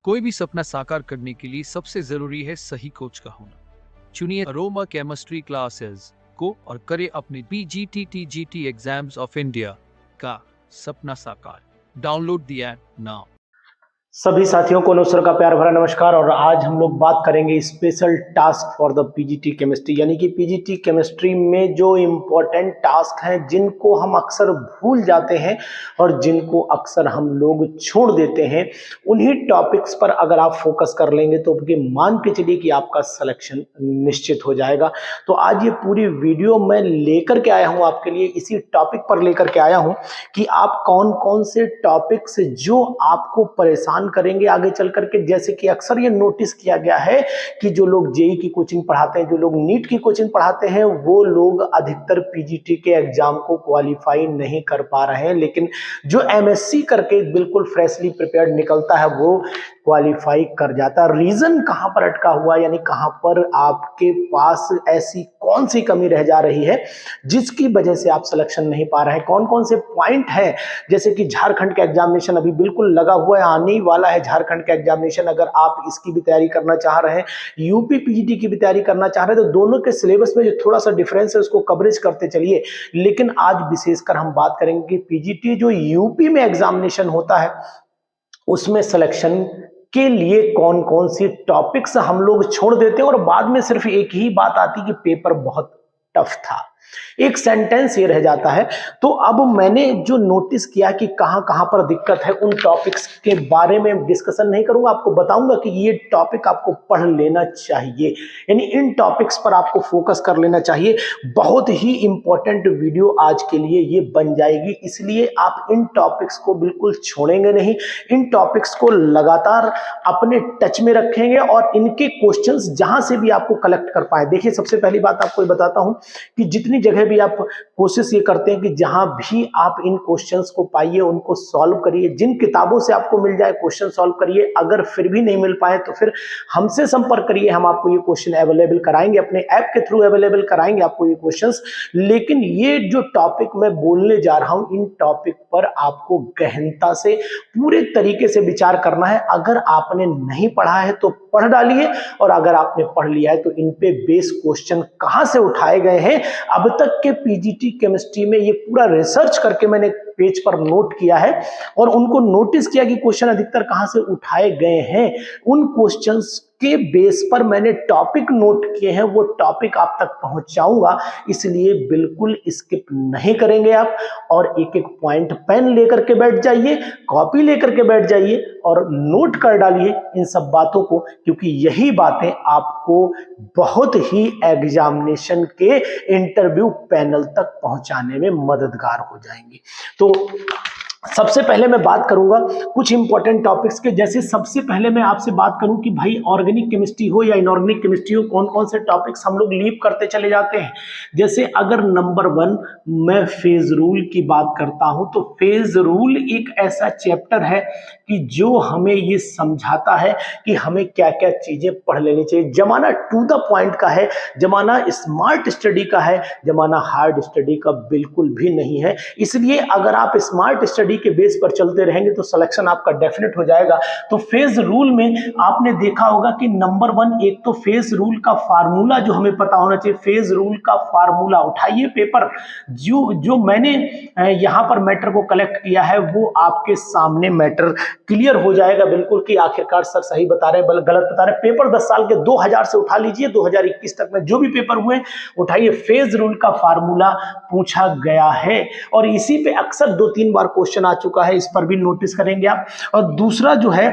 कोई भी सपना साकार करने के लिए सबसे जरूरी है सही कोच का होना। चुनिए अरोमा केमिस्ट्री क्लासेस को और करें अपने PGT एग्जाम्स ऑफ इंडिया का सपना साकार। Download the app now. सभी साथियों को नुसर का प्यार भरा नमस्कार। और आज हम लोग बात करेंगे special task for the PGT chemistry, यानी कि पीजीटी केमिस्ट्री में जो इम्पोर्टेंट टास्क हैं जिनको हम अक्सर भूल जाते हैं और जिनको अक्सर हम लोग छोड़ देते हैं, उन्हीं टॉपिक्स पर अगर आप फोकस कर लेंगे तो मान के चलिए कि आपका सिलेक्शन निश्चित हो जाएगा। तो आज ये पूरी वीडियो मैं लेकर के आया हूँ आपके लिए, इसी टॉपिक पर लेकर के आया हूँ कि आप कौन कौन से टॉपिक्स जो आपको परेशान करेंगे आगे चल करके। जैसे कि अक्सर ये नोटिस किया गया है कि जो लोग जेई की कोचिंग पढ़ाते हैं, जो लोग नीट की कोचिंग पढ़ाते हैं, वो लोग अधिकतर पीजीटी के एग्जाम को क्वालिफाई नहीं कर पा रहे हैं, लेकिन जो एमएससी करके बिल्कुल फ्रेशली प्रिपेयर्ड निकलता है वो क्वालिफाई कर जाता है। रीजन कहां पर अटका हुआ, यानी कहां पर आपके पास ऐसी कौन सी कमी रह जा रही है जिसकी वजह से आप सिलेक्शन नहीं पा रहे हैं, कौन कौन से पॉइंट हैं। जैसे कि झारखंड का एग्जामिनेशन अभी बिल्कुल लगा हुआ है, आने ही वाला है झारखंड का एग्जामिनेशन। अगर आप इसकी भी तैयारी करना चाह रहे हैं, यूपी पीजीटी की भी तैयारी करना चाह रहे हैं, तो दोनों के सिलेबस में जो थोड़ा सा डिफरेंस है उसको कवरेज करते चलिए। लेकिन आज विशेषकर हम बात करेंगे कि पीजीटी जो यूपी में एग्जामिनेशन होता है उसमें सिलेक्शन के लिए कौन कौन सी टॉपिक्स हम लोग छोड़ देते हैं और बाद में सिर्फ एक ही बात आती कि पेपर बहुत टफ था, एक सेंटेंस ये रह जाता है। तो अब मैंने जो नोटिस किया कि कहां कहां पर दिक्कत है, उन टॉपिक्स के बारे में डिस्कशन नहीं करूंगा, आपको बताऊंगा कि ये टॉपिक आपको पढ़ लेना चाहिए, यानी इन टॉपिक्स पर आपको फोकस कर लेना चाहिए। बहुत ही इंपॉर्टेंट वीडियो आज के लिए ये बन जाएगी, इसलिए आप इन टॉपिक्स को बिल्कुल छोड़ेंगे नहीं, इन टॉपिक्स को लगातार अपने टच में रखेंगे और इनके क्वेश्चंस जहां से भी आपको कलेक्ट कर पाए। देखिए, सबसे पहली बात आपको बताता हूं कि जितनी जगह भी आप कोशिश ये करते हैं कि जहां भी आप इन क्वेश्चंस को पाइए उनको सॉल्व करिए, जिन किताबों से आपको मिल जाए क्वेश्चन सॉल्व करिए। अगर फिर भी नहीं मिल पाए तो फिर हमसे संपर्क करिए, हम आपको ये क्वेश्चन अवेलेबल कराएंगे, अपने ऐप के थ्रू अवेलेबल कराएंगे आपको ये क्वेश्चंस। लेकिन ये जो टॉपिक मैं बोलने जा रहा हूं, इन टॉपिक पर आपको गहनता से पूरे तरीके से विचार करना है। अगर आपने नहीं पढ़ा है तो पढ़ डालिए, और अगर आपने पढ़ लिया है तो इन पे बेस क्वेश्चन कहां से उठाए गए हैं अब तक के पीजीटी केमिस्ट्री में, ये पूरा रिसर्च करके मैंने पेज पर नोट किया है और उनको नोटिस किया कि क्वेश्चन अधिकतर कहां से उठाए गए हैं। उन क्वेश्चंस के बेस पर मैंने टॉपिक नोट किए हैं, वो टॉपिक आप तक पहुंचाऊंगा, इसलिए बिल्कुल स्किप नहीं करेंगे आप। और एक एक पॉइंट पेन लेकर के बैठ जाइए, कॉपी लेकर के बैठ जाइए और नोट कर डालिए इन सब बातों को, क्योंकि यही बातें आपको बहुत ही एग्जामिनेशन के इंटरव्यू पैनल तक पहुंचाने में मददगार हो जाएंगी। तो सबसे पहले मैं बात करूंगा कुछ इंपॉर्टेंट टॉपिक्स के। जैसे सबसे पहले मैं आपसे बात करूं कि भाई ऑर्गेनिक केमिस्ट्री हो या इनऑर्गेनिक केमिस्ट्री हो, कौन कौन से टॉपिक्स हम लोग लीव करते चले जाते हैं। जैसे अगर नंबर 1 मैं फेज रूल की बात करता हूं, तो फेज रूल एक ऐसा चैप्टर है कि जो हमें ये समझाता है कि हमें क्या क्या चीजें पढ़ लेनी चाहिए। जमाना टू द पॉइंट का है, जमाना स्मार्ट स्टडी का है, जमाना हार्ड स्टडी का बिल्कुल भी नहीं है। इसलिए अगर आप स्मार्ट स्टडी के बेस पर चलते रहेंगे तो सिलेक्शन आपका डेफिनेट हो जाएगा। तो फेज रूल में आपने देखा होगा कि नंबर 1, एक तो फेज रूल का फार्मूला जो हमें पता होना चाहिए। फेज रूल का फार्मूला उठाइए पेपर, जो मैंने यहां पर मैटर को कलेक्ट किया है वो आपके सामने मैटर क्लियर हो जाएगा बिल्कुल कि आखिरकार सर सही बता रहे हैं गलत बता रहे हैं। पेपर 10 साल के 2000 से उठा लीजिए, 2021 तक में जो भी पेपर हुए उठाइए, फेज रूल का फार्मूला पूछा गया है और इसी पे अक्सर 2-3 बार क्वेश्चन आ चुका है, इस पर भी नोटिस करेंगे आप। और दूसरा जो है,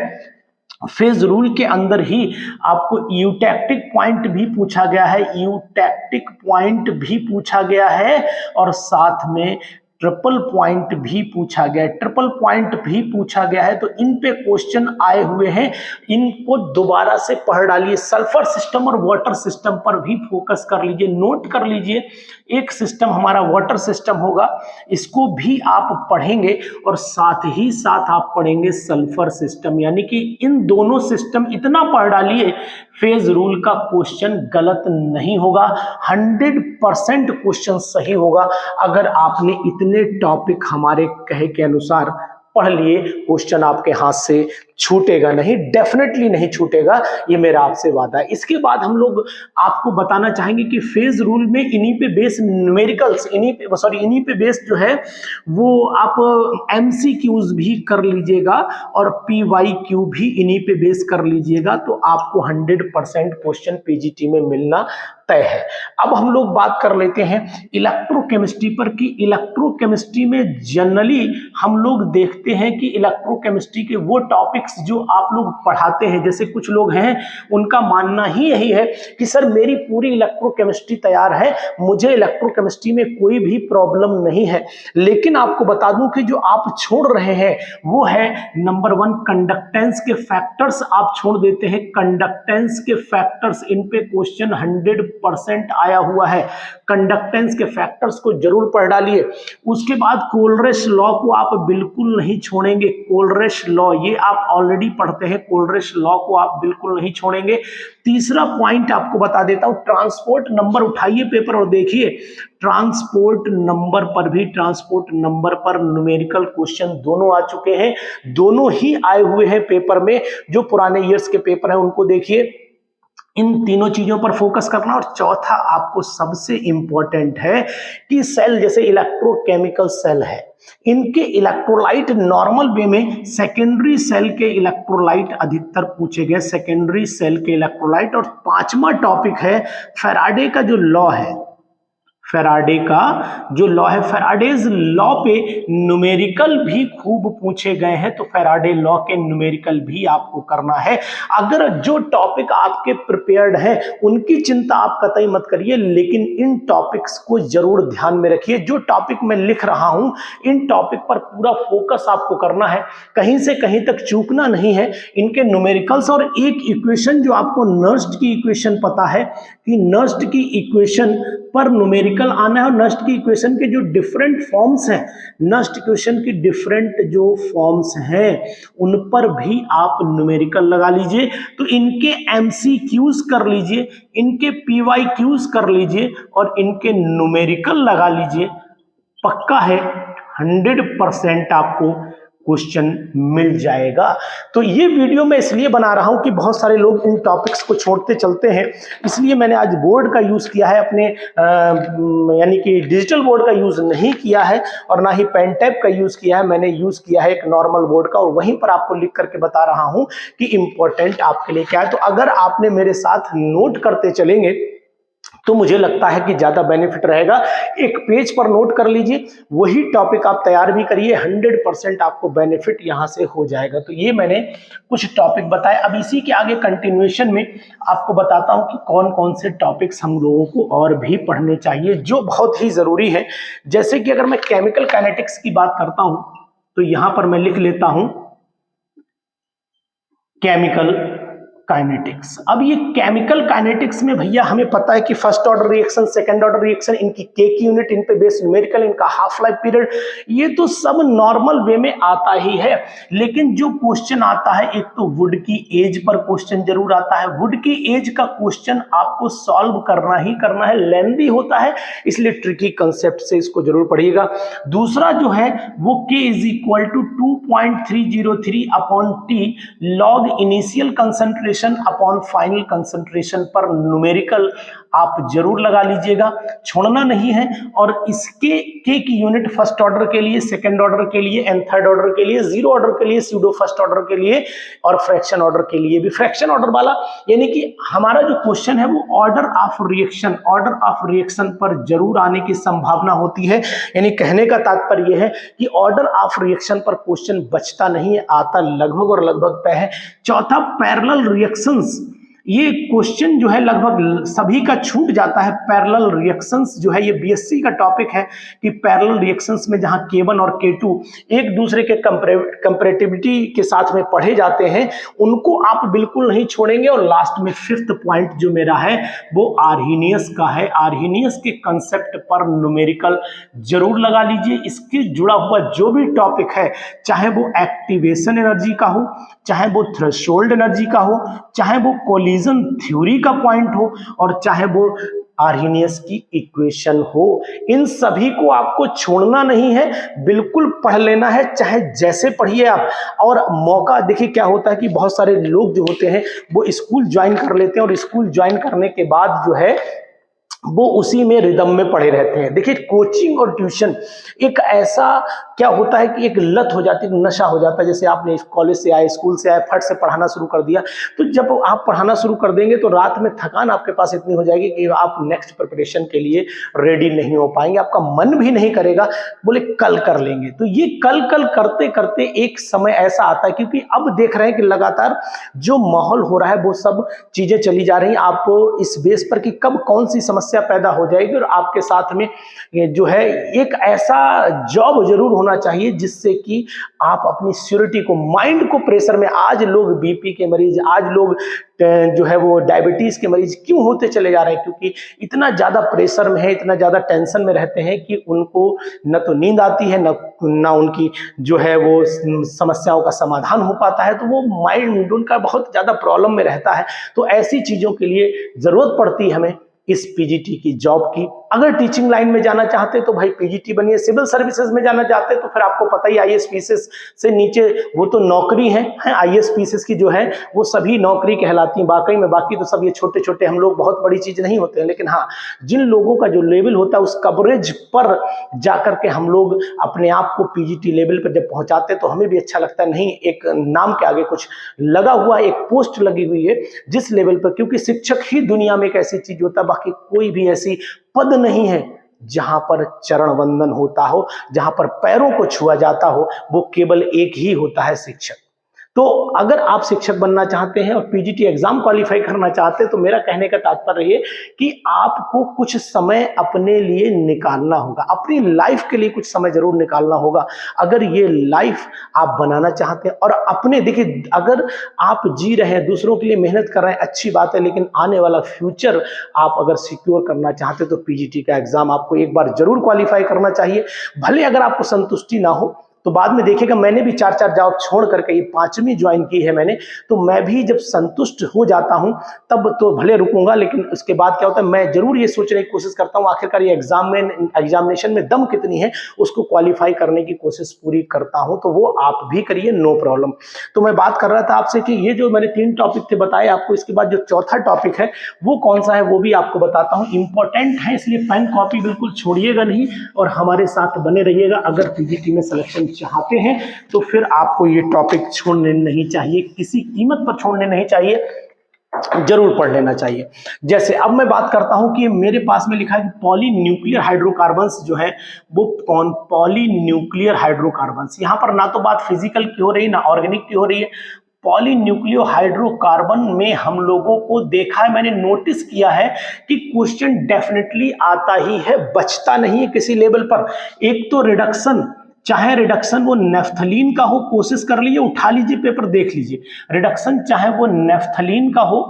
फेज रूल के अंदर ही आपको यूटैक्टिक पॉइंट भी पूछा गया है, यूटैक्टिक पॉइंट भी पूछा गया है और साथ में ट्रिपल पॉइंट भी पूछा गया है, ट्रिपल पॉइंट भी पूछा गया है। तो इन पे क्वेश्चन आए हुए हैं, इनको दोबारा से पढ़ डालिए। सल्फर सिस्टम और वाटर सिस्टम पर भी फोकस कर लीजिए, नोट कर लीजिए। एक सिस्टम हमारा वाटर सिस्टम होगा, इसको भी आप पढ़ेंगे और साथ ही साथ आप पढ़ेंगे सल्फर सिस्टम, यानी कि इन दोनों सिस्टम इतना पढ़ डालिए, फेज रूल का क्वेश्चन गलत नहीं होगा, 100% क्वेश्चन सही होगा अगर आपने इतने टॉपिक हमारे कहे के अनुसार पढ़ लिए, क्वेश्चन आपके हाथ से छूटेगा नहीं, डेफिनेटली नहीं छूटेगा, ये मेरा आपसे वादा है। इसके बाद हम लोग आपको बताना चाहेंगे कि फेज रूल में इन्हीं पे बेस न्यूमेरिकल्स, इन्हीं पे बेस जो है वो आप एमसीक्यूज भी कर लीजिएगा और पीवाईक्यू भी इन्हीं पे बेस कर लीजिएगा, तो आपको 100% क्वेश्चन पीजीटी में मिलना तय है। अब हम लोग बात कर लेते हैं इलेक्ट्रोकेमिस्ट्री पर कि इलेक्ट्रोकेमिस्ट्री में जनरली हम लोग देखते हैं कि इलेक्ट्रोकेमिस्ट्री के वो टॉपिक्स जो आप लोग पढ़ाते हैं, जैसे कुछ लोग हैं उनका मानना ही यही है कि सर मेरी पूरी इलेक्ट्रोकेमिस्ट्री तैयार है, मुझे इलेक्ट्रोकेमिस्ट्री में कोई भी प्रॉब्लम नहीं है, लेकिन आपको बता दूं कि जो आप छोड़ रहे हैं वो है नंबर 1 कंडक्टेंस के फैक्टर्स आप छोड़ देते हैं। कंडक्टेंस के फैक्टर्स, इन पे क्वेश्चन 100% आया हुआ है, कंडक्टेंस के फैक्टर्स को जरूर पढ़ डालिए। उसके बाद कोलरिश लॉ को आप बिल्कुल नहीं छोड़ेंगे, कोलरिश लॉ ये आप ऑलरेडी पढ़ते हैं, कोलरिश लॉ को आप बिल्कुल नहीं छोड़ेंगे। तीसरा पॉइंट आपको बता देता हूं, ट्रांसपोर्ट नंबर उठाइए पेपर और देखिए, ट्रांसपोर्ट नंबर पर न्यूमेरिकल क्वेश्चन दोनों आ चुके हैं, दोनों ही आए हुए हैं पेपर में, जो पुराने ईयर्स के पेपर हैं उनको देखिए। इन तीनों चीजों पर फोकस करना। और चौथा आपको सबसे इंपॉर्टेंट है कि सेल, जैसे इलेक्ट्रोकेमिकल सेल है, इनके इलेक्ट्रोलाइट नॉर्मल वे में सेकेंडरी सेल के इलेक्ट्रोलाइट अधिकतर पूछे गए, सेकेंडरी सेल के इलेक्ट्रोलाइट। और पांचवा टॉपिक है फैराडे का जो लॉ है, फैराडे का जो लॉ है, फैराडेज लॉ पे न्यूमेरिकल भी खूब पूछे गए हैं, तो फैराडे लॉ के न्यूमेरिकल भी आपको करना है। अगर जो टॉपिक आपके प्रिपेयर्ड हैं उनकी चिंता आप कतई मत करिए, लेकिन इन टॉपिक्स को जरूर ध्यान में रखिए। जो टॉपिक मैं लिख रहा हूं इन टॉपिक पर पूरा फोकस आपको करना है, कहीं से कहीं तक चूकना नहीं है। इनके न्यूमेरिकल्स और एक इक्वेशन जो आपको नर्स्ट की इक्वेशन पता है कि नर्स्ट की इक्वेशन पर न्यूमेरिकल आना है, और नर्स्ट की इक्वेशन के जो डिफरेंट फॉर्म्स हैं, नर्स्ट इक्वेशन की डिफरेंट जो फॉर्म्स हैं उन पर भी आप न्यूमेरिकल लगा लीजिए। तो इनके एमसीक्यूज कर लीजिए, इनके पीवाईक्यूज कर लीजिए और इनके न्यूमेरिकल लगा लीजिए। पक्का है 100% आपको क्वेश्चन मिल जाएगा। तो ये वीडियो मैं इसलिए बना रहा हूं कि बहुत सारे लोग इन टॉपिक्स को छोड़ते चलते हैं, इसलिए मैंने आज बोर्ड का यूज किया है, अपने यानी कि डिजिटल बोर्ड का यूज नहीं किया है और ना ही पेन टैब का यूज किया है, मैंने यूज किया है एक नॉर्मल बोर्ड का, और वहीं पर आपको लिख करके बता रहा हूं कि इंपॉर्टेंट आपके लिए क्या है। तो अगर आपने मेरे साथ नोट करते चलेंगे तो मुझे लगता है कि ज्यादा बेनिफिट रहेगा। एक पेज पर नोट कर लीजिए, वही टॉपिक आप तैयार भी करिए, 100% आपको बेनिफिट यहां से हो जाएगा। तो ये मैंने कुछ टॉपिक बताए। अब इसी के आगे कंटिन्यूएशन में आपको बताता हूं कि कौन कौन से टॉपिक्स हम लोगों को और भी पढ़ने चाहिए जो बहुत ही जरूरी है। जैसे कि अगर मैं केमिकल काइनेटिक्स की बात करता हूं तो यहां पर मैं लिख लेता हूं केमिकल काइनेटिक्स। अब ये केमिकल काइनेटिक्स में भैया हमें पता है कि first order reaction, second order reaction, इनकी के की यूनिट, इन पे बेस न्यूमेरिकल, इनका हाफ लाइफ पीरियड, ये तो सब नॉर्मल वे में आता ही है। लेकिन जो क्वेश्चन आता है, एक तो वुड की एज पर क्वेश्चन जरूर आता है। वुड की एज का क्वेश्चन आपको सॉल्व करना ही करना है, लेंथी होता है, इसलिए ट्रिकी कंसेप्ट से इसको जरूर पढ़िएगा। दूसरा जो है वो K = 2.303 upon T log initial concentration upon final concentration पर न्यूमेरिकल आप जरूर लगा लीजिएगा, छोड़ना नहीं है। और इसके के की यूनिट फर्स्ट ऑर्डर के लिए, सेकंड ऑर्डर के लिए एंड थर्ड ऑर्डर के लिए, जीरो ऑर्डर के लिए, स्यूडो फर्स्ट ऑर्डर के लिए और फ्रैक्शन ऑर्डर के लिए भी। फ्रैक्शन ऑर्डर वाला यानी कि हमारा जो क्वेश्चन है वो ऑर्डर ऑफ रिएक्शन पर जरूर आने की संभावना होती है। यानी कहने का तात्पर्य यह है कि ऑर्डर ऑफ रिएक्शन पर क्वेश्चन बचता नहीं है, आता लगभग और लगभग तय है। चौथा पैरेलल रिएक्शंस, ये क्वेश्चन जो है लगभग सभी का छूट जाता है। पैरेलल रिएक्शंस जो है ये बीएससी का टॉपिक है कि पैरेलल रिएक्शंस में जहां K1 और K2 एक दूसरे के कंपैरेटिविटी के साथ में पढ़े जाते हैं, उनको आप बिल्कुल नहीं छोड़ेंगे। और लास्ट में फिफ्थ पॉइंट जो मेरा है वो आर्हीनियस का है। आर्हीनियस के कंसेप्ट पर न्यूमेरिकल जरूर लगा लीजिए। इसके जुड़ा हुआ जो भी टॉपिक है, चाहे वो एक्टिवेशन एनर्जी का हो, चाहे वो थ्रेशोल्ड एनर्जी का हो, चाहे वो कोलिजन थ्योरी का पॉइंट हो, और चाहे वो आर्हेनियस की इक्वेशन हो। इन सभी को आपको छोड़ना नहीं है, बिल्कुल पढ़ लेना है, चाहे जैसे पढ़िए आप। और मौका देखिए क्या होता है कि बहुत सारे लोग जो होते हैं वो स्कूल ज्वाइन कर लेते हैं और स्कूल ज्वाइन करने के बाद जो है वो उसी में रिदम में पड़े रहते हैं। देखिए कोचिंग और ट्यूशन एक ऐसा क्या होता है कि एक लत हो जाती है, नशा हो जाता है। जैसे आपने कॉलेज से आए, स्कूल से आए, फट से पढ़ाना शुरू कर दिया, तो जब आप पढ़ाना शुरू कर देंगे तो रात में थकान आपके पास इतनी हो जाएगी कि आप नेक्स्ट प्रिपरेशन के लिए रेडी नहीं हो पाएंगे, आपका मन भी नहीं करेगा, बोले कल कर लेंगे। तो ये कल कल करते करते एक समय ऐसा आता है, क्योंकि अब देख रहे हैं कि लगातार जो माहौल हो रहा है वो सब चीजें चली जा रही हैं। आप इस बेस पर कि कब कौन सी समस्या पैदा हो जाएगी, और आपके साथ में जो है एक ऐसा जॉब जरूर होना चाहिए जिससे कि आप अपनी सिक्योरिटी को, माइंड को प्रेशर में, आज लोग बीपी के मरीज, आज लोग जो है वो डायबिटीज के मरीज क्यों होते चले जा रहे हैं, क्योंकि इतना ज्यादा प्रेशर में है, इतना ज्यादा टेंशन में रहते हैं कि उनको न तो नींद आती है, न उनकी जो है वो समस्याओं का समाधान हो पाता है। तो वो माइंड उनका बहुत ज्यादा प्रॉब्लम में रहता है। तो ऐसी चीजों के लिए जरूरत पड़ती है हमें इस पीजीटी की जॉब की। अगर टीचिंग लाइन में जाना चाहते हैं तो भाई पीजीटी बनिए। सिविल सर्विसेज में जाना चाहते हैं तो फिर आपको पता ही आईएएस पीसीएस से नीचे वो तो नौकरी है, आईएएस पीसीएस की जो है वो सभी नौकरी कहलाती है वाकई में। बाकी तो सब ये छोटे छोटे हम लोग बहुत बड़ी चीज नहीं होते हैं, लेकिन हाँ जिन लोगों का जो लेवल होता है उस कवरेज पर जाकर के हम लोग अपने आप को पीजीटी लेवल पर जब पहुंचाते हैं तो हमें भी अच्छा लगता है। नहीं, एक नाम के आगे कुछ लगा हुआ, एक पोस्ट लगी हुई है जिस लेवल पर, क्योंकि शिक्षक ही दुनिया में एक ऐसी चीज होता है, बाकी कोई भी ऐसी पद नहीं है जहां पर चरण वंदन होता हो, जहां पर पैरों को छुआ जाता हो, वो केवल एक ही होता है, शिक्षक। तो अगर आप शिक्षक बनना चाहते हैं और पीजीटी एग्जाम क्वालिफाई करना चाहते हैं तो मेरा कहने का तात्पर्य ये कि आपको कुछ समय अपने लिए निकालना होगा, अपनी लाइफ के लिए कुछ समय जरूर निकालना होगा। अगर ये लाइफ आप बनाना चाहते हैं और अपने, देखिए अगर आप जी रहे हैं, दूसरों के लिए मेहनत कर रहे हैं, अच्छी बात है, लेकिन आने वाला फ्यूचर आप अगर सिक्योर करना चाहते हैं तो पीजीटी का एग्जाम आपको एक बार जरूर क्वालिफाई करना चाहिए। भले अगर आपको संतुष्टि ना हो तो बाद में देखिएगा, मैंने भी 4-4 जॉब छोड़ करके ये 5वीं ज्वाइन की है मैंने, तो मैं भी जब संतुष्ट हो जाता हूं तब तो भले रुकूंगा, लेकिन उसके बाद क्या होता है मैं जरूर ये सोचने की कोशिश करता हूं आखिरकार ये एग्जामिनेशन में दम कितनी है, उसको क्वालिफाई करने की कोशिश पूरी करता हूं। तो वो आप भी करिए, नो प्रॉब्लम। तो मैं बात कर रहा था आपसे कि ये जो मैंने 3 टॉपिक थे बताए आपको, इसके बाद जो चौथा टॉपिक है वो कौन सा है वो भी आपको बताता हूं। इंपॉर्टेंट है, इसलिए पेन कॉपी बिल्कुल छोड़िएगा नहीं और हमारे साथ बने रहिएगा। अगर पीजीटी में सिलेक्शन चाहते हैं तो फिर आपको ये टॉपिक छोड़ने नहीं चाहिए, किसी कीमत पर छोड़ने नहीं चाहिए, जरूर पढ़ लेना चाहिए। जैसे अब मैं बात करता हूं कि मेरे पास में लिखा है कि पॉलीन्यूक्लियर हाइड्रोकार्बन्स जो है वो कौन, पॉलीन्यूक्लियर हाइड्रोकार्बन्स, यहां पर ना तो बात फिजिकल की हो रही है ना ऑर्गेनिक की हो रही है। पॉलीन्यूक्लियो हाइड्रोकार्बन में हम लोगों को देखा है, मैंने नोटिस किया है कि क्वेश्चन डेफिनेटली आता ही है, बचता नहीं है किसी लेवल पर। एक तो रिडक्शन, चाहे रिडक्शन वो नेफ्थलीन का हो, कोशिश कर लीजिए, उठा लीजिए पेपर देख लीजिए, रिडक्शन चाहे वो नेफ्थलीन का हो,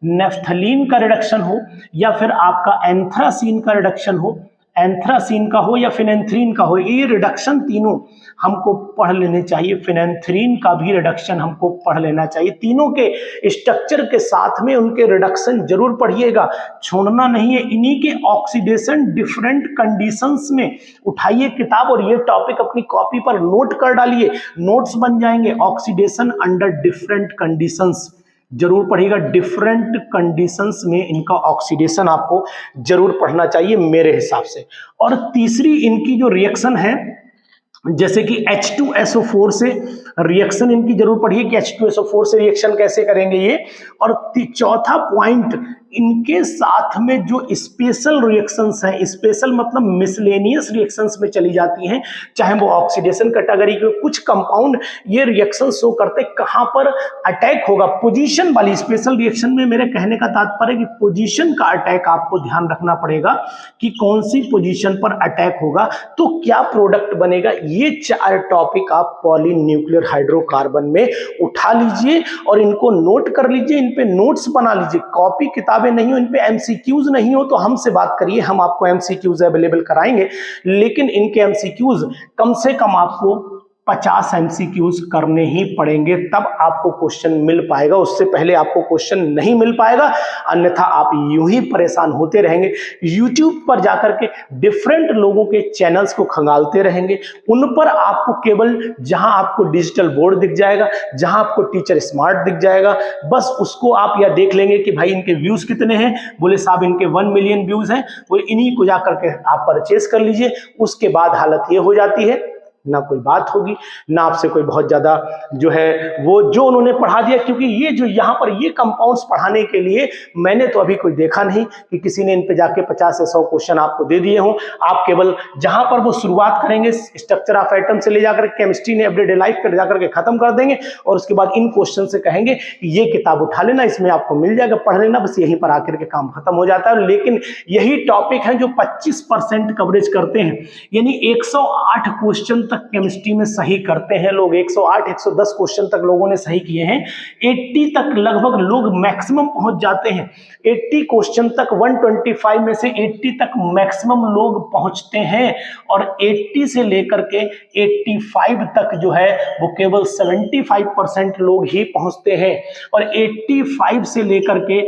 नेफ्थलीन का रिडक्शन हो, या फिर आपका एंथ्रासीन का रिडक्शन हो, एंथ्रासीन का हो या फिनेंथ्रीन का हो, ये रिडक्शन तीनों हमको पढ़ लेने चाहिए। फिनेंथ्रीन का भी रिडक्शन हमको पढ़ लेना चाहिए। तीनों के स्ट्रक्चर के साथ में उनके रिडक्शन जरूर पढ़िएगा, छोड़ना नहीं है। इन्हीं के ऑक्सीडेशन डिफरेंट कंडीशंस में उठाइए किताब और ये टॉपिक अपनी कॉपी पर नोट कर डालिए, नोट्स बन जाएंगे। ऑक्सीडेशन अंडर डिफरेंट कंडीशंस जरूर पढ़िएगा, डिफरेंट कंडीशंस में इनका ऑक्सीडेशन आपको जरूर पढ़ना चाहिए मेरे हिसाब से। और तीसरी इनकी जो रिएक्शन है, जैसे कि H2SO4 से रिएक्शन इनकी जरूर पढ़िए कि H2SO4 से रिएक्शन कैसे करेंगे ये। और चौथा पॉइंट, इनके साथ में जो स्पेशल रिएक्शंस हैं, स्पेशल मतलब मिसलेनियस रिएक्शंस में चली जाती हैं, चाहे वो ऑक्सीडेशन कैटेगरी के कुछ कंपाउंड, ये रिएक्शन शो करते कहां पर अटैक होगा, पोजीशन वाली स्पेशल रिएक्शन में। मेरे कहने का तात्पर्य कि पोजीशन का अटैक आपको ध्यान रखना पड़ेगा कि कौन सी पोजीशन पर अटैक होगा तो क्या प्रोडक्ट बनेगा। ये 4 टॉपिक आप पॉलीन्यूक्लियर हाइड्रोकार्बन में उठा लीजिए और इनको नोट कर लीजिए, इन पे नोट्स बना लीजिए। कॉपी किताबें नहीं हो, इन पे एमसीक्यूज नहीं हो तो हमसे बात करिए, हम आपको एमसीक्यूज अवेलेबल कराएंगे, लेकिन इनके एमसीक्यूज कम से कम आपको 50 MCQs करने ही पड़ेंगे, तब आपको क्वेश्चन मिल पाएगा। उससे पहले आपको क्वेश्चन नहीं मिल पाएगा, अन्यथा आप यूं ही परेशान होते रहेंगे। YouTube पर जाकर के डिफरेंट लोगों के चैनल्स को खंगालते रहेंगे, उन पर आपको केवल जहां आपको डिजिटल बोर्ड दिख जाएगा, जहां आपको टीचर स्मार्ट दिख जाएगा, बस उसको आप या देख लेंगे कि भाई इनके व्यूज कितने हैं, बोले साहब इनके 1 मिलियन व्यूज हैं, वो इन्हीं को जाकर के आप परचेस कर लीजिए। उसके बाद हालत ये हो जाती है, ना कोई बात होगी, ना आपसे कोई बहुत ज्यादा जो है वो जो उन्होंने पढ़ा दिया। क्योंकि ये जो यहाँ पर ये कंपाउंड्स पढ़ाने के लिए मैंने तो अभी कोई देखा नहीं कि किसी ने इन पे जाके 50 से 100 क्वेश्चन आपको दे दिए हों। आप केवल जहां पर वो शुरुआत करेंगे स्ट्रक्चर ऑफ एटम से ले जाकर केमिस्ट्री ने एवरीडे लाइफ पर जाकर के खत्म कर देंगे, और उसके बाद इन क्वेश्चन से कहेंगे कि ये किताब उठा लेना, इसमें आपको मिल जाएगा, पढ़ लेना, बस यहीं पर आकर के काम खत्म हो जाता है। लेकिन यही टॉपिक है जो 25% कवरेज करते हैं, यानी 108 क्वेश्चन तक केमिस्ट्री में सही करते हैं लोग। 108 110 क्वेश्चन तक लोगों ने सही किए हैं। 80 तक लगभग लोग मैक्सिमम पहुंच जाते हैं। 80 क्वेश्चन तक 125 में से 80 तक मैक्सिमम लोग पहुंचते हैं, और 80 से लेकर के 85 तक जो है वो केवल 75% लोग ही पहुंचते हैं, और 85 से लेकर के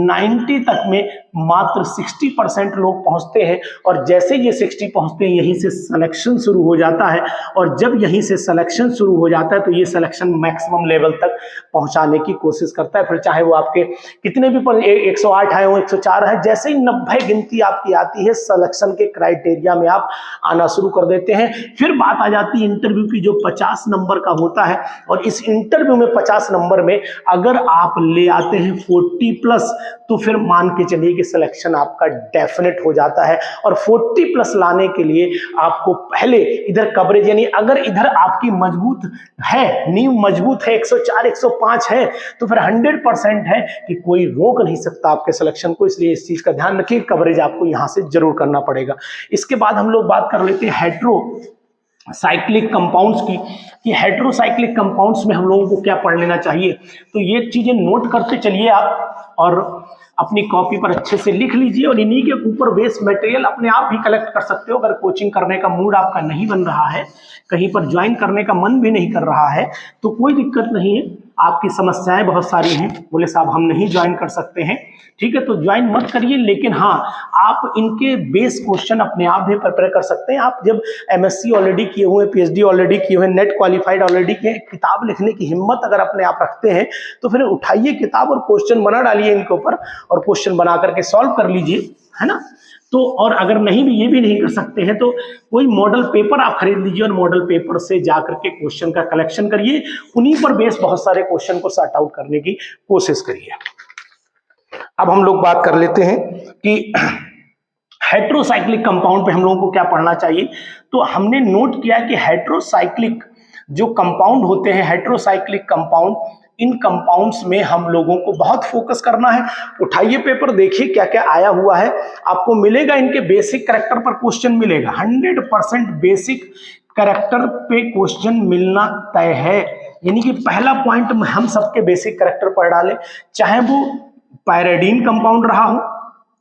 90 तक में मात्र 60% लोग पहुंचते हैं। और जैसे ये 60 पहुंचते हैं, यहीं से सिलेक्शन शुरू हो जाता है, और जब यहीं से सिलेक्शन शुरू हो जाता है तो ये सिलेक्शन मैक्सिमम लेवल तक पहुंचाने की कोशिश करता है। फिर चाहे वो आपके कितने भी 108 आए हो, 104 है, जैसे ही 90 गिनती आपकी आती है, सिलेक्शन के क्राइटेरिया में आप आना शुरू कर देते हैं। फिर बात आ जाती है इंटरव्यू की, जो 50 नंबर का होता है, और इस इंटरव्यू में 50 नंबर में अगर आप ले आते हैं 40+, तो फिर मान के चलिए कि सिलेक्शन आपका डेफिनेट हो जाता है। और 40+ लाने के लिए आपको पहले इधर कवरेज, यानी अगर इधर आपकी मजबूत है, नींव मजबूत है, 104 105 है, तो फिर 100% है कि कोई रोक नहीं सकता आपके सिलेक्शन को। इसलिए इस चीज का ध्यान रखिए, कवरेज आपको यहां से जरूर करना पड़ेगा। इसके बाद हम लोग बात कर लेते हैं हेट्रोसाइक्लिक कंपाउंड्स की, कि हेट्रोसाइक्लिक कंपाउंड्स में हम लोगों को क्या पढ़ लेना चाहिए। तो ये चीजें नोट करते चलिए आप, और अपनी कॉपी पर अच्छे से लिख लीजिए, और इन्हीं के ऊपर बेस मटेरियल अपने आप भी कलेक्ट कर सकते हो। अगर कोचिंग करने का मूड आपका नहीं बन रहा है, कहीं पर ज्वाइन करने का मन भी नहीं कर रहा है, तो कोई दिक्कत नहीं है। आपकी समस्याएं बहुत सारी हैं, बोले साहब हम नहीं ज्वाइन कर सकते हैं, ठीक है, तो ज्वाइन मत करिए। लेकिन हाँ, आप इनके बेस क्वेश्चन अपने आप भी प्रिपेयर कर सकते हैं। आप जब MSc ऑलरेडी किए हुए, PhD ऑलरेडी किए हुए, नेट क्वालिफाइड ऑलरेडी किए, किताब लिखने की हिम्मत अगर अपने आप रखते हैं, तो फिर उठाइए किताब और क्वेश्चन बना डालिए इनके ऊपर, और क्वेश्चन बना करके सॉल्व कर लीजिए, है ना। तो और अगर नहीं भी, ये भी नहीं कर सकते हैं, तो कोई मॉडल पेपर आप खरीद लीजिए, और मॉडल पेपर से जाकर के क्वेश्चन का कलेक्शन करिए, उन्हीं पर बेस बहुत सारे क्वेश्चन को सॉर्ट आउट करने की कोशिश करिए। अब हम लोग बात कर लेते हैं कि हेट्रोसाइक्लिक कंपाउंड पे हम लोगों को क्या पढ़ना चाहिए। तो हमने नोट किया कि हेट्रोसाइक्लिक जो कंपाउंड होते हैं, हेट्रोसाइक्लिक कंपाउंड, इन कंपाउंड्स में हम लोगों को बहुत फोकस करना है। उठाइए पेपर, देखिए क्या क्या आया हुआ है, आपको मिलेगा इनके बेसिक कैरेक्टर पर क्वेश्चन मिलेगा। 100% बेसिक कैरेक्टर पे क्वेश्चन मिलना तय है। यानी कि पहला पॉइंट हम सबके बेसिक कैरेक्टर पर डालें, चाहे वो पायरिडीन कंपाउंड रहा हो,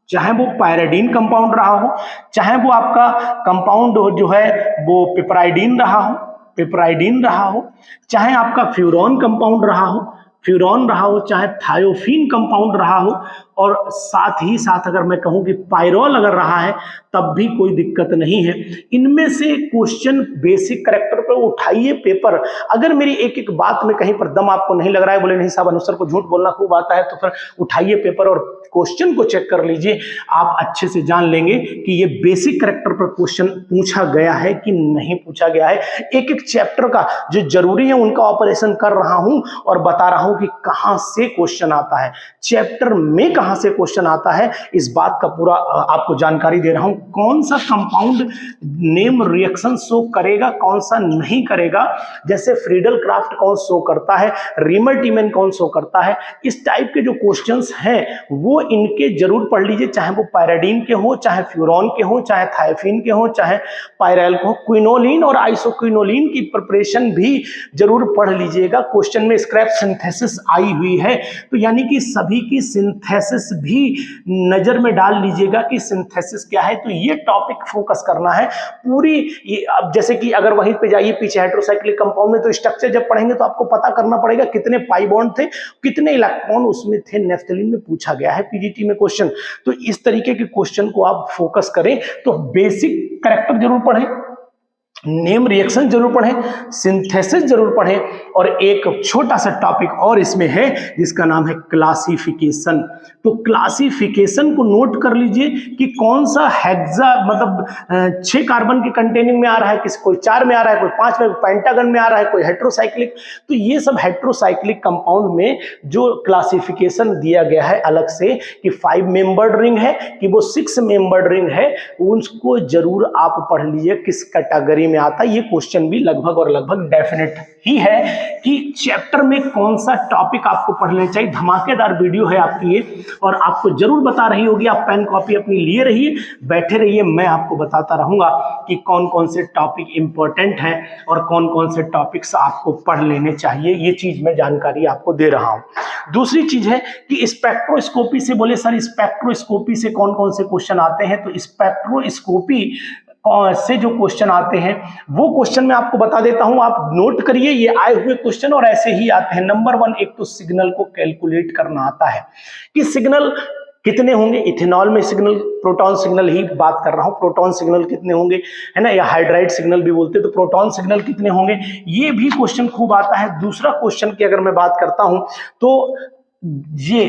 चाहे वो पायरिडीन कंपाउंड रहा हो, चाहे वो आपका कंपाउंड जो है वो पिपराइडीन रहा हो, चाहे आपका फ्यूरॉन कंपाउंड रहा हो, चाहे थायोफीन कंपाउंड रहा हो, और साथ ही साथ अगर मैं कहूं कि पायरोल अगर रहा है, तब भी कोई दिक्कत नहीं है। इनमें से क्वेश्चन बेसिक कैरेक्टर पर उठाइए पेपर। अगर मेरी एक एक बात में कहीं पर दम आपको नहीं लग रहा है, बोले नहीं साहब अनुसर को झूठ बोलना खूब आता है, तो फिर उठाइए पेपर और क्वेश्चन को चेक कर लीजिए। आप अच्छे से जान लेंगे कि ये बेसिक कैरेक्टर पर क्वेश्चन पूछा गया है कि नहीं पूछा गया है। एक एक चैप्टर का जो जरूरी है उनका ऑपरेशन कर रहा हूं, और बता रहा हूं कि कहां से क्वेश्चन आता है, चैप्टर में कहां से क्वेश्चन आता है, इस बात का पूरा आपको जानकारी दे रहा हूं। कौन सा कंपाउंड नेम रिएक्शन शो करेगा, कौन सा नहीं करेगा, जैसे फ्रीडल क्राफ्ट कौन शो करता है, रीमर्टीमन कौन शो करता है, इस टाइप के जो क्वेश्चंस हैं वो इनके जरूर पढ़ लीजिए। चाहे वो पायरिडीन के हो, चाहे फ्यूरॉन के हो, चाहे थायोफीन के हो, चाहे पायरल को, क्विनोलिन और आइसोक्विनोलिन की प्रिपरेशन भी जरूर पढ़ लीजिएगा। क्वेश्चन में स्क्रैप सिंथेसिस आई हुई है, तो यानी कि सभी की सिंथेसिस सिंथेसिस भी नजर में डाल लीजिएगा कि सिंथेसिस क्या है। तो ये टॉपिक फोकस करना है पूरी। अब जैसे कि अगर वहीं पे जाइए पीछे हेटेरोसाइक्लिक कंपाउंड में, तो स्ट्रक्चर जब पढ़ेंगे तो आपको पता करना पड़ेगा कितने पाई बॉन्ड थे, कितने इलेक्ट्रॉन उसमें थे। नेफ्थलीन में पूछा गया है पीजीटी में क्वेश्चन। तो इस तरीके के क्वेश्चन को आप फोकस करें। तो बेसिक कैरेक्टर जरूर पढ़ें, नेम रिएक्शन जरूर पढ़ें, सिंथेसिस जरूर पढ़ें, और एक छोटा सा टॉपिक और इसमें है जिसका नाम है क्लासिफिकेशन। तो क्लासिफिकेशन को नोट कर लीजिए कि कौन सा हेक्सा मतलब 6 कार्बन के कंटेनिंग में आ रहा है, किसी कोई 4 में आ रहा है, कोई 5 में, पेंटागन में आ रहा है, कोई हेटेरोसाइक्लिक। तो ये सब हेटेरोसाइक्लिक कंपाउंड में जो क्लासिफिकेशन दिया गया है अलग से कि 5 मेंबर्ड रिंग है कि वो 6 मेंबर्ड रिंग है, उसको जरूर आप पढ़ लीजिए किस कैटेगरी में आता है। ये क्वेश्चन भी लगभग और लगभग डेफिनेट ही है कि चैप्टर में कौन सा टॉपिक आपको पढ़ लेना चाहिए। धमाकेदार वीडियो है आपकी ये, और आपको जरूर बता रही होगी। आप पेन कॉपी अपनी लिए रहिए, बैठे रहिए, मैं आपको बताता रहूंगा कि कौन कौन से टॉपिक इंपॉर्टेंट हैं और कौन कौन से टॉपिक्स आपको पढ़ लेने चाहिए। ये चीज मैं जानकारी आपको दे रहा हूं। दूसरी चीज है कि स्पेक्ट्रोस्कोपी से बोले सर स्पेक्ट्रोस्कोपी से कौन कौन से क्वेश्चन आते हैं। तो स्पेक्ट्रोस्कोपी से जो क्वेश्चन आते हैं वो क्वेश्चन मैं आपको बता देता हूं, आप नोट करिए ये आए हुए क्वेश्चन, और ऐसे ही आते हैं। नंबर 1, एक तो सिग्नल को कैलकुलेट करना आता है कि सिग्नल कितने होंगे। इथेनॉल में सिग्नल, प्रोटॉन सिग्नल ही बात कर रहा हूं, प्रोटॉन सिग्नल कितने होंगे, है ना, या हाइड्राइड सिग्नल भी बोलते हैं। तो प्रोटॉन सिग्नल कितने होंगे, ये भी क्वेश्चन खूब आता है। दूसरा क्वेश्चन की अगर मैं बात करता हूं तो ये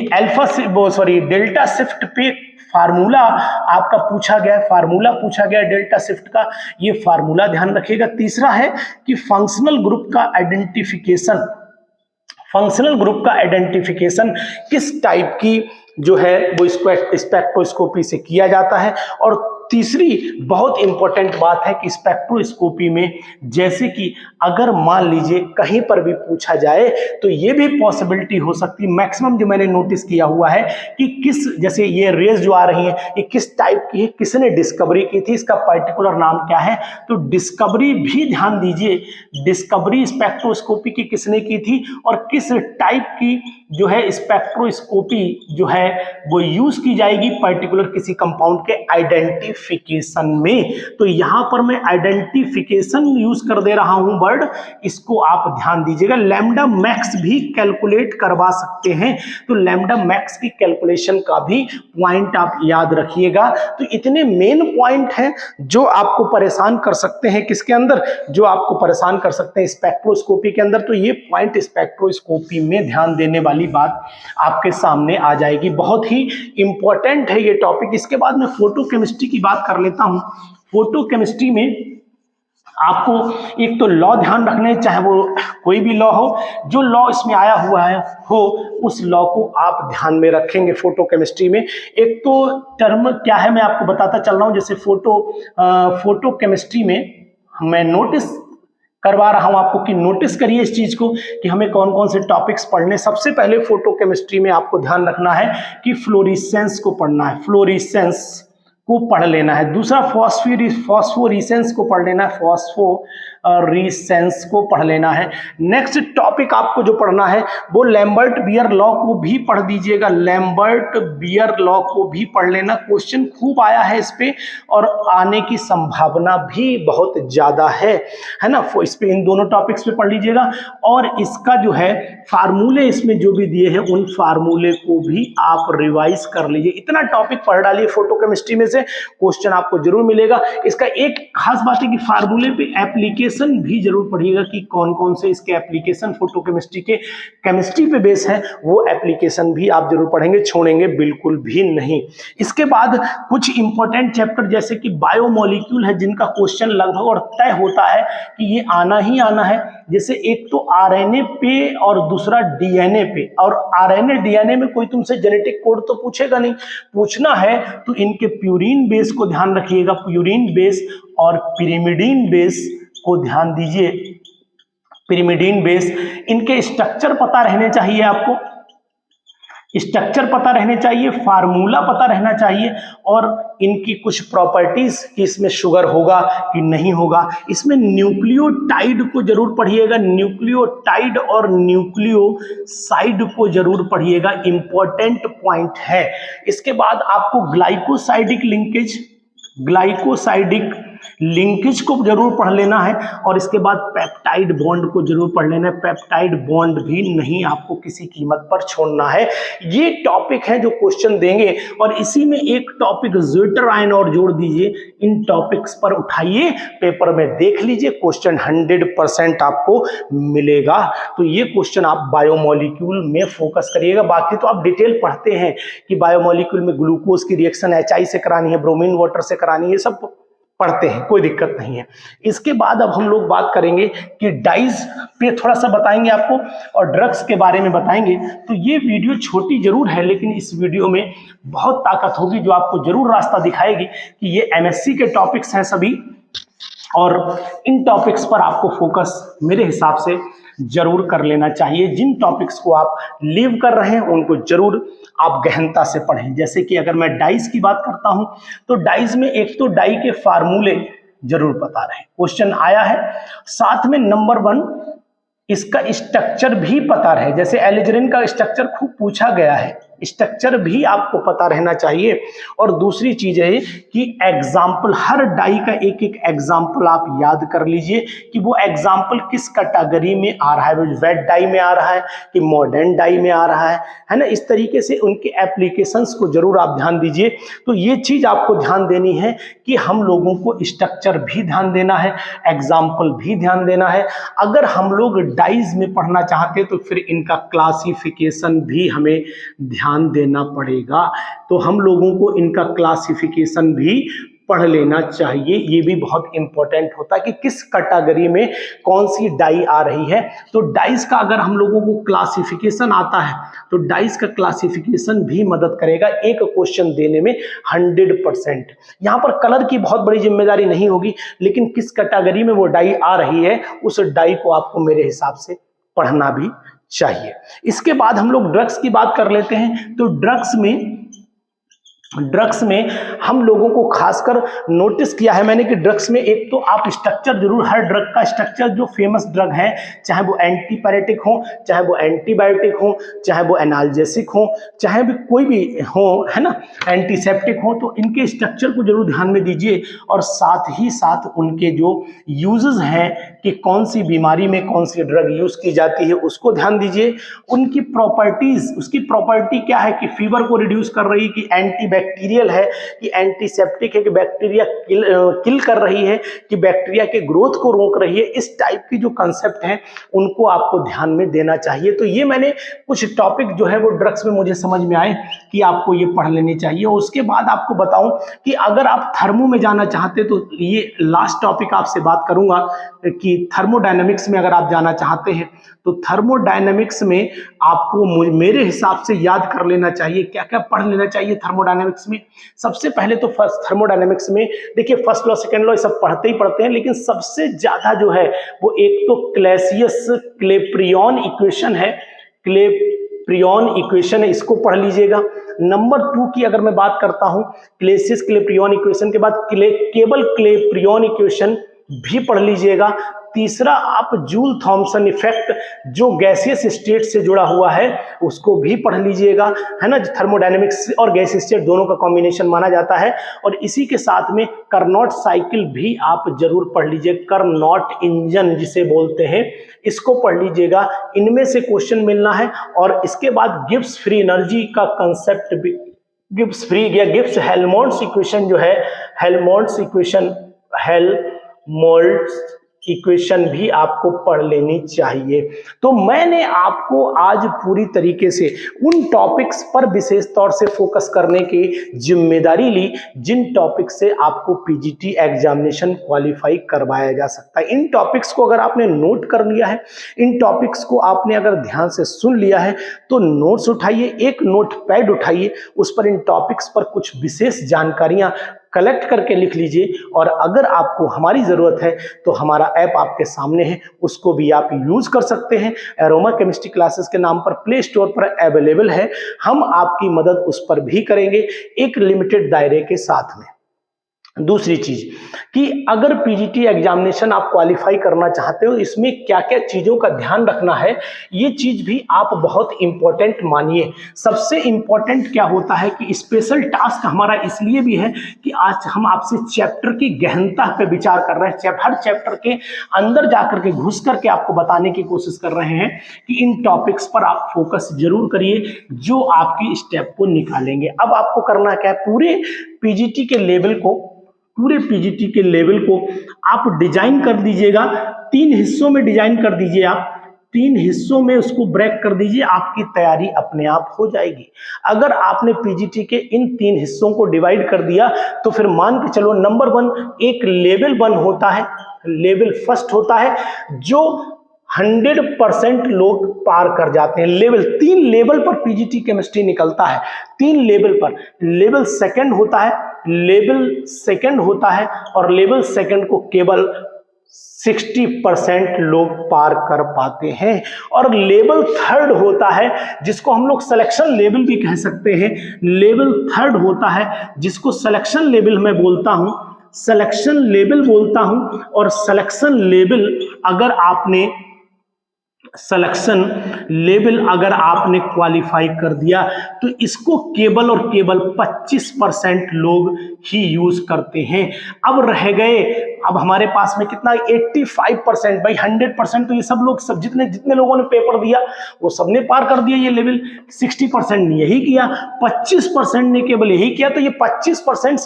डेल्टा शिफ्ट पे फार्मूला आपका पूछा गया है, फार्मूला पूछा गया है डेल्टा शिफ्ट का, ये फार्मूला ध्यान रखिएगा। तीसरा है कि फंक्शनल ग्रुप का आइडेंटिफिकेशन, फंक्शनल ग्रुप का आइडेंटिफिकेशन किस टाइप की जो है वो स्पेक्ट्रोस्कोपी से किया जाता है। और तीसरी बहुत इंपॉर्टेंट बात है कि स्पेक्ट्रोस्कोपी में जैसे कि अगर मान लीजिए कहीं पर भी पूछा जाए तो ये भी पॉसिबिलिटी हो सकती है, मैक्सिमम जो मैंने नोटिस किया हुआ है कि किस, जैसे ये रेज जो आ रही है ये किस टाइप की है, किसने डिस्कवरी की थी, इसका पर्टिकुलर नाम क्या है। तो डिस्कवरी भी ध्यान दीजिए, डिस्कवरी स्पेक्ट्रोस्कोपी की किसने की थी और किस टाइप की जो है स्पेक्ट्रोस्कोपी जो है वो यूज की जाएगी पर्टिकुलर किसी कंपाउंड के आइडेंटिफिकेशन में। तो यहां पर मैं आइडेंटिफिकेशन यूज कर दे रहा हूं वर्ड, इसको आप ध्यान दीजिएगा। लैम्डा मैक्स भी कैलकुलेट करवा सकते हैं, तो लैम्डा मैक्स की कैलकुलेशन का भी पॉइंट आप याद रखिएगा। तो इतने मेन पॉइंट हैं जो आपको परेशान कर सकते हैं, किसके अंदर, जो आपको परेशान कर सकते हैं स्पेक्ट्रोस्कोपी के अंदर। तो ये पॉइंट स्पेक्ट्रोस्कोपी में ध्यान देने वाली बात आपके सामने आ जाएगी। बहुत ही इंपॉर्टेंट है ये टॉपिक। इसके बाद मैं फोटो केमिस्ट्री की बात कर लेता हूं। फोटो केमिस्ट्री में आपको एक तो लॉ ध्यान रखने, चाहे वो कोई भी लॉ हो, जो लॉ इसमें आया हुआ है हो उस लॉ को आप ध्यान में रखेंगे फोटो केमिस्ट्री में। एक तो टर्म क्या है मैं आपको बताता चल रहा हूं। जैसे फोटो केमिस्ट्री में मैं नोटिस करवा रहा हूं आपको कि नोटिस करिए इस चीज को कि हमें कौन कौन से टॉपिक्स पढ़ने। सबसे पहले फोटो केमिस्ट्री में आपको ध्यान रखना है कि फ्लोरेसेंस को पढ़ना है, फ्लोरेसेंस को पढ़ लेना है। दूसरा फॉस्फोरेसेंस को पढ़ लेना है, फॉस्फोरेसेंस को पढ़ लेना है। नेक्स्ट टॉपिक आपको जो पढ़ना है वो लैम्बर्ट बियर लॉ को भी पढ़ दीजिएगा, लैम्बर्ट बियर लॉ को भी पढ़ लेना। क्वेश्चन खूब आया है इस पे और आने की संभावना भी बहुत ज्यादा है ना। इस पे इन दोनों टॉपिक्स पे पढ़ लीजिएगा, और इसका जो है फार्मूले इसमें जो भी दिए हैं उन फार्मूले को भी आप रिवाइज कर लीजिए। इतना टॉपिक पढ़ डालिए फोटो केमिस्ट्री में से, क्वेश्चन आपको जरूर मिलेगा। इसका एक खास बात है कि फार्मूले पे एप्लीकेशन भी जरूर पढ़िएगा कि कौन कौन से इसके एप्लीकेशन फोटो केमिस्ट्री के केमिस्ट्री पे बेस है, वो एप्लीकेशन भी आप जरूर पढ़ेंगे, छोड़ेंगे बिल्कुल भी नहीं। इसके बाद कुछ इंपॉर्टेंट चैप्टर जैसे कि बायोमोलिक्यूल है, जिनका क्वेश्चन लगभग और तय होता है कि ये आना ही आना है। जैसे एक तो आरएनए पे और दूसरा डीएनए पे, और आरएनए डीएनए में कोई तुमसे जेनेटिक कोड तो पूछेगा नहीं, पूछना है तो इनके प्यूरिन बेस को ध्यान रखिएगा, प्यूरिन बेस और पिरिमिडीन बेस को ध्यान दीजिए। पिरिमिडीन बेस, इनके स्ट्रक्चर पता रहने चाहिए आपको। स्ट्रक्चर पता रहने चाहिए, फार्मूला पता रहना चाहिए और इनकी कुछ प्रॉपर्टीज कि इसमें शुगर होगा कि नहीं होगा। इसमें न्यूक्लियोटाइड को जरूर पढ़िएगा, न्यूक्लियोटाइड और न्यूक्लियोसाइड को जरूर पढ़िएगा, इंपॉर्टेंट पॉइंट है। इसके बाद आपको ग्लाइकोसाइडिक लिंकेज को जरूर पढ़ लेना है और इसके बाद पेप्टाइड बॉन्ड को जरूर पढ़ लेना है। पेप्टाइड बॉन्ड भी नहीं आपको किसी कीमत पर छोड़ना है। ये टॉपिक है जो क्वेश्चन देंगे और इसी में एक टॉपिक ज्विटर आयन और जोड़ दीजिए। इन टॉपिक्स पर उठाइए, पेपर में देख लीजिए, क्वेश्चन 100% आपको मिलेगा। तो ये क्वेश्चन आप बायोमोलिक्यूल में फोकस करिएगा। बाकी तो आप डिटेल पढ़ते हैं कि बायोमोलिक्यूल में ग्लूकोज की रिएक्शन HI से करानी है, ब्रोमीन वाटर से करानी है, सब पढ़ते हैं, कोई दिक्कत नहीं है। इसके बाद अब हम लोग बात करेंगे कि डाइज पे थोड़ा सा बताएंगे आपको और ड्रग्स के बारे में बताएंगे। तो ये वीडियो छोटी जरूर है लेकिन इस वीडियो में बहुत ताकत होगी जो आपको जरूर रास्ता दिखाएगी कि ये MSc के टॉपिक्स हैं सभी और इन टॉपिक्स पर आपको फोकस मेरे हिसाब से जरूर कर लेना चाहिए। जिन टॉपिक्स को आप लीव कर रहे हैं उनको जरूर आप गहनता से पढ़ें। जैसे कि अगर मैं डाइज की बात करता हूं तो डाइज में एक तो डाई के फार्मूले जरूर पता रहे, क्वेश्चन आया है। साथ में नंबर 1 इसका स्ट्रक्चर भी पता रहे। जैसे एलिजरिन का स्ट्रक्चर खूब पूछा गया है, स्ट्रक्चर भी आपको पता रहना चाहिए। और दूसरी चीज है कि एग्जाम्पल, हर डाई का एक एक एग्जाम्पल आप याद कर लीजिए कि वो एग्जाम्पल किस कैटेगरी में आ रहा है, वो वेट डाई में आ रहा है कि मॉडर्न डाई में आ रहा है ना। इस तरीके से उनके एप्लीकेशंस को जरूर आप ध्यान दीजिए। तो ये चीज आपको ध्यान देनी है कि हम लोगों को स्ट्रक्चर भी ध्यान देना है, एग्जाम्पल भी ध्यान देना है। अगर हम लोग डाइज में पढ़ना चाहते तो फिर इनका क्लासिफिकेशन भी हमें ध्यान देना पड़ेगा। तो हम लोगों को इनका क्लासिफिकेशन भी पढ़ लेना चाहिए। ये भी बहुत इंपॉर्टेंट होता है कि किस कैटेगरी में कौन सी डाई आ रही है। तो डाइज का अगर हम लोगों को क्लासिफिकेशन आता है तो डाइज का क्लासिफिकेशन भी मदद करेगा एक क्वेश्चन देने में 100%। यहां पर कलर की बहुत बड़ी जिम्मेदारी नहीं होगी लेकिन किस कैटेगरी में वो डाई आ रही है उस डाई को आपको मेरे हिसाब से पढ़ना भी चाहिए। इसके बाद हम लोग ड्रग्स की बात कर लेते हैं। तो ड्रग्स में हम लोगों को खासकर नोटिस किया है मैंने कि ड्रग्स में एक तो आप स्ट्रक्चर जरूर, हर ड्रग का स्ट्रक्चर जो फेमस ड्रग है, चाहे वो एंटीपैरेटिक हो, चाहे वो एंटीबायोटिक हो, चाहे वो एनाल्जेसिक हो, चाहे भी कोई भी हो, है ना, एंटीसेप्टिक हो, तो इनके स्ट्रक्चर को जरूर ध्यान में दीजिए। और साथ ही साथ उनके जो यूजेस हैं कि कौन सी बीमारी में कौन सी ड्रग यूज की जाती है उसको ध्यान दीजिए। उनकी प्रॉपर्टीज, उसकी प्रॉपर्टी क्या है कि फीवर को रिड्यूस कर रही, कि एंटीबैक्टीरियल है, कि एंटीसेप्टिक है, कि बैक्टीरिया किल कर रही है, कि बैक्टीरिया के ग्रोथ को रोक रही है। इस टाइप की जो कंसेप्ट हैं उनको आपको ध्यान में देना चाहिए। तो ये मैंने कुछ टॉपिक जो है वो ड्रग्स में मुझे समझ में आए कि आपको ये पढ़ लेनी चाहिए। उसके बाद आपको बताऊं कि अगर आप थर्मो में जाना चाहते तो ये लास्ट टॉपिक आपसे बात करूंगा कि थर्मोडायनेमिक्स में अगर आप जाना चाहते हैं तो थर्मोडायनेमिक्स में आपको मेरे हिसाब से याद कर लेना चाहिए, क्या क्या पढ़ लेना चाहिए थर्मोडायनेमिक्स में। सबसे पहले तो फर्स्ट थर्मोडायनेमिक्स में देखिए फर्स्ट लॉ सेकंड लॉ सब पढ़ते ही पढ़ते हैं लेकिन सबसे ज्यादा जो है वो एक तो क्लेसियस क्लेप्रियन इक्वेशन है, क्लेप्रियन इक्वेशन है, इसको पढ़ लीजिएगा। नंबर 2 की अगर मैं बात करता हूं, क्लेसियस क्लेप्रियन इक्वेशन के बाद केवल क्लेप्रियन इक्वेशन भी पढ़ लीजिएगा। तीसरा आप जूल थॉमसन इफेक्ट जो गैसियस स्टेट से जुड़ा हुआ है उसको भी पढ़ लीजिएगा, है ना। थर्मोडायनेमिक्स और गैस स्टेट दोनों का कॉम्बिनेशन माना जाता है। और इसी के साथ में कार्नोट साइकिल भी आप जरूर पढ़ लीजिए, कार्नोट इंजन जिसे बोलते हैं, इसको पढ़ लीजिएगा। इनमें से क्वेश्चन मिलना है। और इसके बाद गिब्स फ्री एनर्जी का कंसेप्ट भी, गिब्स फ्री या गिब्स हेल्महोल्ट्ज इक्वेशन जो है, हेल्महोल्ट्ज इक्वेशन भी आपको पढ़ लेनी चाहिए। तो मैंने आपको आज पूरी तरीके से उन टॉपिक्स पर विशेष तौर से फोकस करने की जिम्मेदारी ली जिन टॉपिक से आपको पीजीटी एग्जामिनेशन क्वालिफाई करवाया जा सकता है। इन टॉपिक्स को अगर आपने नोट कर लिया है, इन टॉपिक्स को आपने अगर ध्यान से सुन लिया है तो नोट्स उठाइए, एक नोट पैड उठाइए, उस पर इन टॉपिक्स पर कुछ विशेष जानकारियां कलेक्ट करके लिख लीजिए, और अगर आपको हमारी ज़रूरत है तो हमारा ऐप आपके सामने है, उसको भी आप यूज़ कर सकते हैं। एरोमा केमिस्ट्री क्लासेस के नाम पर प्ले स्टोर पर अवेलेबल है। हम आपकी मदद उस पर भी करेंगे, एक लिमिटेड दायरे के साथ में। दूसरी चीज कि अगर पीजीटी एग्जामिनेशन आप क्वालिफाई करना चाहते हो, इसमें क्या क्या चीजों का ध्यान रखना है, ये चीज भी आप बहुत इंपॉर्टेंट मानिए। सबसे इंपॉर्टेंट क्या होता है कि स्पेशल टास्क हमारा इसलिए भी है कि आज हम आपसे चैप्टर की गहनता पे विचार कर रहे हैं, हर चैप्टर के अंदर जाकर के घुस करके आपको बताने की कोशिश कर रहे हैं कि इन टॉपिक्स पर आप फोकस जरूर करिए जो आपकी स्टेप को निकालेंगे। अब आपको करना क्या है, पूरे पीजीटी के लेवल को आप डिजाइन कर दीजिएगा। 3 हिस्सों में डिजाइन कर दीजिए, आप 3 हिस्सों में उसको ब्रेक कर दीजिए, आपकी तैयारी अपने आप हो जाएगी। अगर आपने पीजीटी के इन 3 हिस्सों को डिवाइड कर दिया तो फिर मान के चलो, नंबर 1 एक लेवल 1 होता है, लेवल फर्स्ट होता है जो 100% लोग पार कर जाते हैं। लेवल 3 लेवल पर पीजीटी केमिस्ट्री निकलता है, 3 लेवल पर। लेवल सेकंड होता है और लेवल सेकंड को केवल 60% लोग पार कर पाते हैं। और लेवल थर्ड होता है जिसको हम लोग सिलेक्शन लेवल भी कह सकते हैं। लेवल थर्ड होता है जिसको सिलेक्शन लेवल मैं बोलता हूं, सिलेक्शन लेवल बोलता हूं। और सिलेक्शन लेवल अगर आपने क्वालिफाई कर दिया तो इसको केवल और केवल 25% लोग ही यूज करते हैं। अब रह गए, अब हमारे पास में कितना, 85%। भाई 100% तो ये सब लोग, जितने लोगों ने पेपर दिया वो सबने पार कर दिया ये लेवल। 60% ने यही किया, 25% ने केवल यही किया। तो ये 25%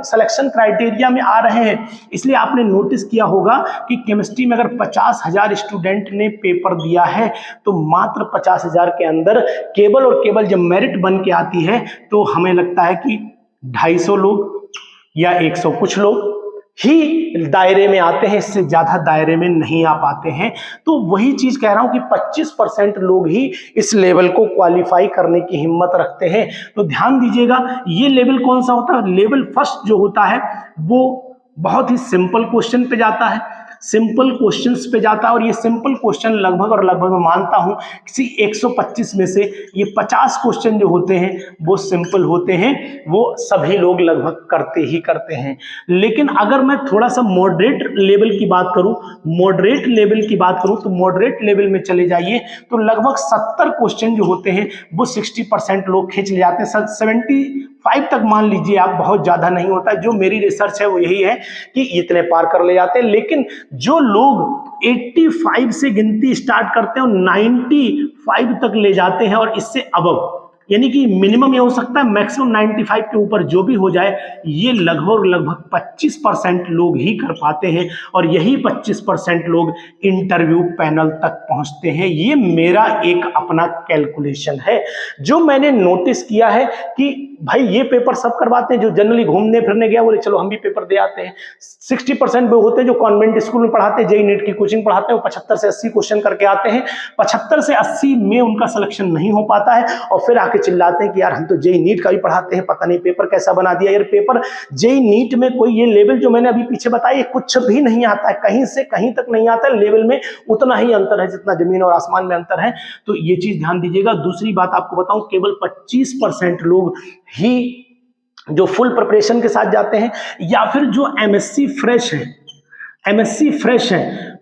सिलेक्शन क्राइटेरिया में आ रहे हैं। इसलिए आपने नोटिस किया होगा कि केमिस्ट्री में अगर 50,000 स्टूडेंट ने पेपर दिया है तो मात्र 50,000 के अंदर केवल और केवल जब मेरिट बन के आती है तो हमें लगता है कि 250 लोग या 100 कुछ लोग ही दायरे में आते हैं, इससे ज्यादा दायरे में नहीं आ पाते हैं। तो वही चीज कह रहा हूं कि 25% लोग ही इस लेवल को क्वालिफाई करने की हिम्मत रखते हैं। तो ध्यान दीजिएगा, ये लेवल कौन सा होता है, लेवल फर्स्ट जो होता है वो बहुत ही सिंपल क्वेश्चन पे जाता है, और ये सिंपल क्वेश्चन लगभग मैं मानता हूं किसी 125 में से ये 50 क्वेश्चन जो होते हैं वो सिंपल होते हैं, वो सभी लोग लगभग करते हैं। लेकिन अगर मैं थोड़ा सा मॉडरेट लेवल की बात करूं तो मॉडरेट लेवल में चले जाइए तो लगभग 70 क्वेश्चन जो होते हैं वो 60% लोग खींच ले जाते हैं। 75 तक मान लीजिए आप, बहुत ज्यादा नहीं होता। जो मेरी रिसर्च है वो यही है कि इतने पार कर ले जाते हैं। लेकिन जो लोग 85 से गिनती स्टार्ट करते हैं और 95 तक ले जाते हैं और इससे अबव, यानी कि मिनिमम ये हो सकता है, मैक्सिमम 95 के ऊपर जो भी हो जाए, ये लगभग 25% लोग ही कर पाते हैं। और यही 25% लोग इंटरव्यू पैनल तक पहुंचते हैं। ये मेरा एक अपना कैलकुलेशन है जो मैंने नोटिस किया है कि भाई ये पेपर सब करवाते हैं। जो जनरली घूमने फिरने गया बोले चलो हम भी पेपर दे आते हैं। 60% वो होते हैं जो कॉन्वेंट स्कूल में पढ़ाते हैं, जेईई नीट की कोचिंग पढ़ाते हैं, वो 75 से 80 क्वेश्चन करके आते हैं। 75 से 80 में उनका सिलेक्शन नहीं हो पाता है और फिर आके चिल्लाते हैं कि यार हम तो जेईई नीट का भी पढ़ाते हैं, पता नहीं पेपर कैसा बना दिया। यार पेपर जेईई नीट में कोई ये लेवल जो मैंने अभी पीछे बताया कुछ भी नहीं आता है, कहीं से कहीं तक नहीं आता है। लेवल में उतना ही अंतर है जितना जमीन और आसमान में अंतर है। तो ये चीज ध्यान दीजिएगा। दूसरी बात आपको बताऊं, केवल 25% लोग ही जो फुल प्रिपरेशन के साथ जाते हैं, या फिर जो एमएससी फ्रेश हैं,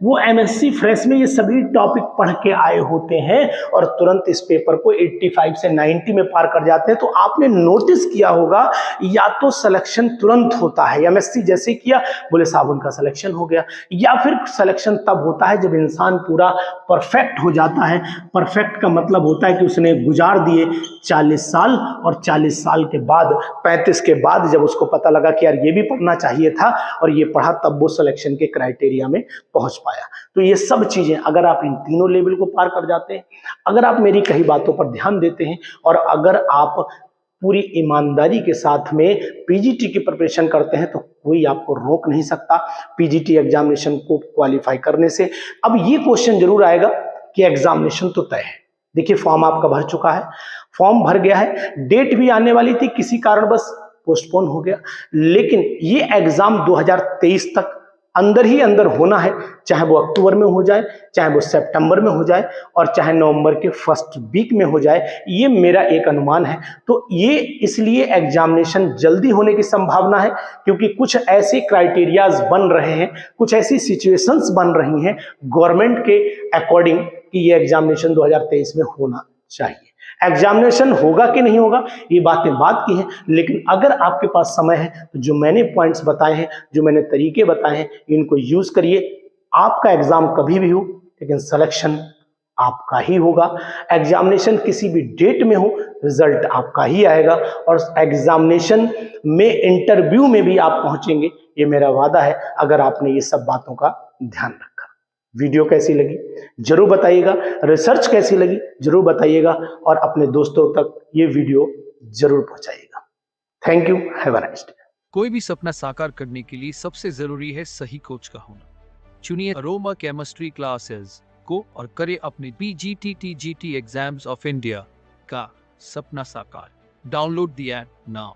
वो एमएससी फ्रेश में ये सभी टॉपिक पढ़ के आए होते हैं और तुरंत इस पेपर को 85 से 90 में पार कर जाते हैं। तो आपने नोटिस किया होगा, या तो सिलेक्शन तुरंत होता है, एमएससी जैसे किया बोले साहब उनका सिलेक्शन हो गया, या फिर सिलेक्शन तब होता है जब इंसान पूरा परफेक्ट हो जाता है। परफेक्ट का मतलब होता है कि उसने गुजार दिए 40 साल, और 40 साल के बाद 35 के बाद जब उसको पता लगा कि यार ये भी पढ़ना चाहिए था और ये पढ़ा, तब वो सिलेक्शन के क्राइटेरिया में पहुंच पाया। तो ये सब चीजें अगर आप इन तीनों लेवल को पार कर जाते हैं, अगर आप मेरी कही बातों पर ध्यान देते हैं और अगर आप पूरी ईमानदारी के साथ में पीजीटी की प्रिपरेशन करते हैं तो कोई आपको रोक नहीं सकता पीजीटी एग्जामिनेशन को क्वालिफाई करने से। अब ये क्वेश्चन जरूर आएगा कि एग्जामिनेशन तो तय है, देखिए फॉर्म आपका भर चुका है, फॉर्म भर गया है, डेट भी आने वाली थी, किसी कारणवश पोस्टपोन हो गया, लेकिन ये एग्जाम 2023 तक अंदर ही अंदर होना है, चाहे वो अक्टूबर में हो जाए, चाहे वो सितंबर में हो जाए और चाहे नवंबर के फर्स्ट वीक में हो जाए, ये मेरा एक अनुमान है। तो ये इसलिए एग्जामिनेशन जल्दी होने की संभावना है क्योंकि कुछ ऐसे क्राइटेरियाज बन रहे हैं, कुछ ऐसी सिचुएशंस बन रही हैं गवर्नमेंट के अकॉर्डिंग कि ये एग्जामिनेशन 2023 में होना चाहिए। एग्जामिनेशन होगा कि नहीं होगा ये बातें बात की हैं, लेकिन अगर आपके पास समय है तो जो मैंने पॉइंट्स बताए हैं, जो मैंने तरीके बताए हैं, इनको यूज करिए। आपका एग्जाम कभी भी हो, लेकिन सिलेक्शन आपका ही होगा। एग्जामिनेशन किसी भी डेट में हो, रिजल्ट आपका ही आएगा और एग्जामिनेशन में इंटरव्यू में भी आप पहुंचेंगे, ये मेरा वादा है, अगर आपने ये सब बातों का ध्यान रखा। वीडियो कैसी लगी जरूर बताइएगा, रिसर्च कैसी लगी जरूर बताइएगा और अपने दोस्तों तक ये वीडियो जरूर पहुंचाइएगा। Thank you, have a nice day. कोई भी सपना साकार करने के लिए सबसे जरूरी है सही कोच का होना। चुनिए अरोमा केमिस्ट्री क्लासेस को और करें अपने PGT-TGT एग्जाम्स ऑफ इंडिया का सपना साकार। Download the app now.